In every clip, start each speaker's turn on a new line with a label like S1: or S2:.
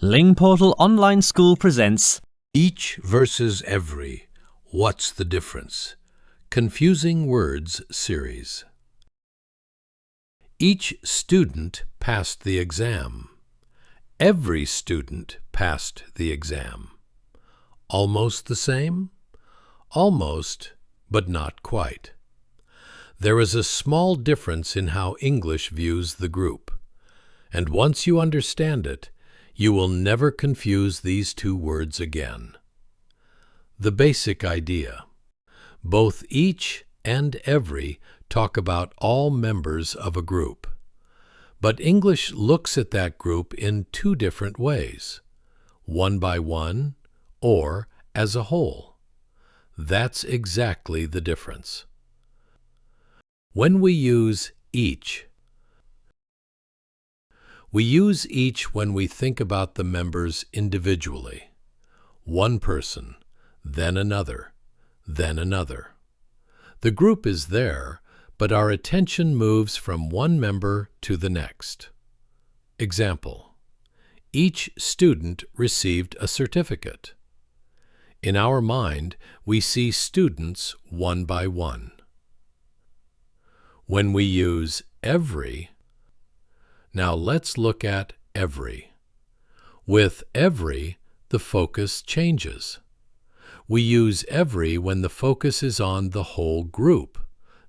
S1: Lingportal Online School presents
S2: Each versus Every. What's the difference? Confusing Words series. Each student passed the exam. Every student passed the exam. Almost the same? Almost, but not quite. There is a small difference in how English views the group, and once you understand it, you will never confuse these two words again. The basic idea. Both each and every talk about all members of a group. But English looks at that group in two different ways, one by one or as a whole. That's exactly the difference. When we use each, we use each when we think about the members individually. One person, then another, then another. The group is there, but our attention moves from one member to the next. Example: each student received a certificate. In our mind, we see students one by one. When we use every, now let's look at every. With every, the focus changes. We use every when the focus is on the whole group,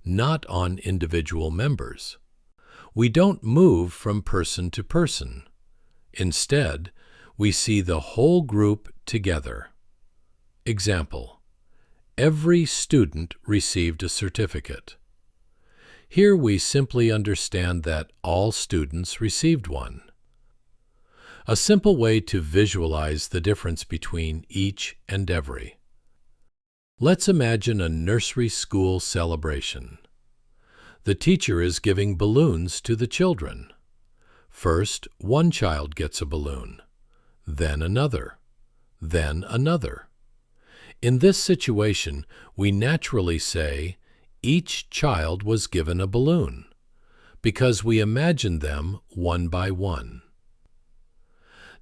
S2: not on individual members. We don't move from person to person. Instead, we see the whole group together. Example: every student received a certificate. Here we simply understand that all students received one. A simple way to visualize the difference between each and every. Let's imagine a nursery school celebration. The teacher is giving balloons to the children. First, one child gets a balloon, then another, then another. In this situation, we naturally say, each child was given a balloon, because we imagine them one by one.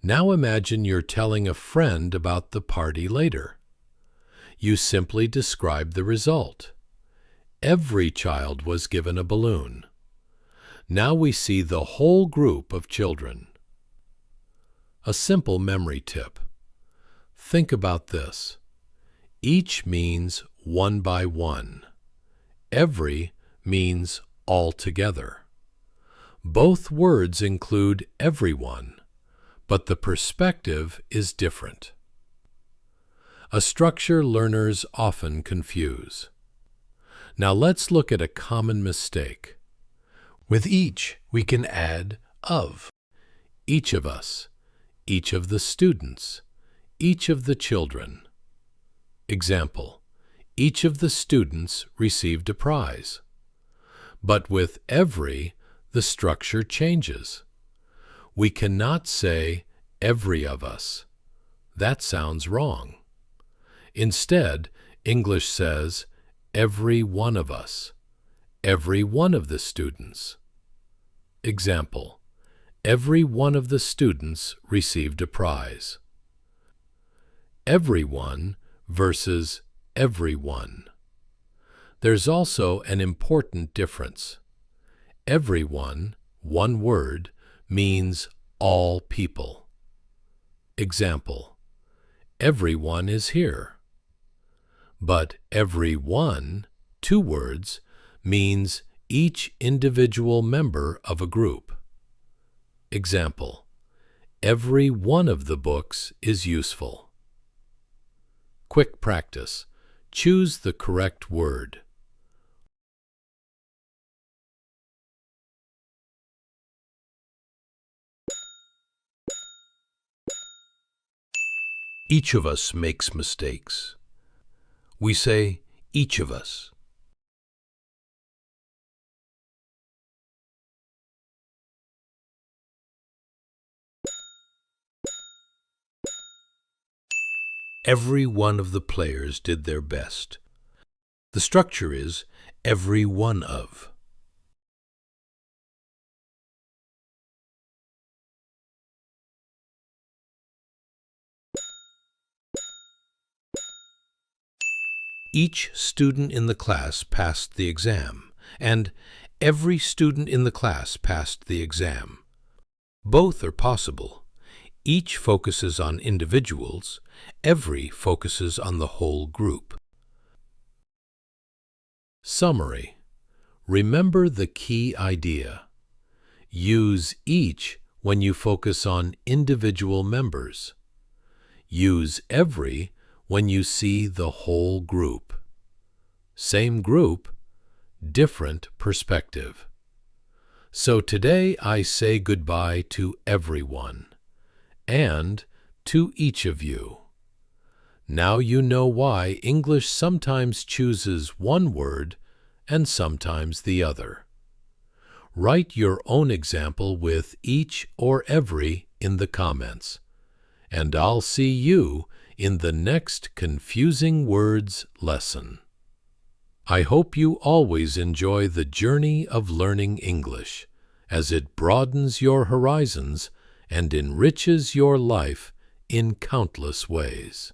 S2: Now imagine you're telling a friend about the party later. You simply describe the result. Every child was given a balloon. Now we see the whole group of children. A simple memory tip. Think about this. Each means one by one. Every means all together. Both words include everyone, but the perspective is different. A structure learners often confuse. Now let's look at a common mistake. With each, we can add of. Each of us, each of the students, each of the children. Example: each of the students received a prize. But with every, the structure changes. We cannot say every of us. That sounds wrong. Instead, English says every one of us, every one of the students. Example: every one of the students received a prize. Everyone versus everyone. There's also an important difference. Everyone, one word, means all people. Example: everyone is here. But everyone, two words, means each individual member of a group. Example: every one of the books is useful. Quick practice. Choose the correct word. Each of us makes mistakes. We say each of us. Every one of the players did their best. The structure is every one of. each student in the class passed the exam, and every student in the class passed the exam. Both are possible. Each focuses on individuals, every focuses on the whole group. Summary. Remember the key idea. Use each when you focus on individual members. Use every when you see the whole group. Same group, different perspective. So today I say goodbye to everyone, and to each of you. Now you know why English sometimes chooses one word and sometimes the other. Write your own example with each or every in the comments, and I'll see you in the next Confusing Words lesson. I hope you always enjoy the journey of learning English, as it broadens your horizons and enriches your life in countless ways.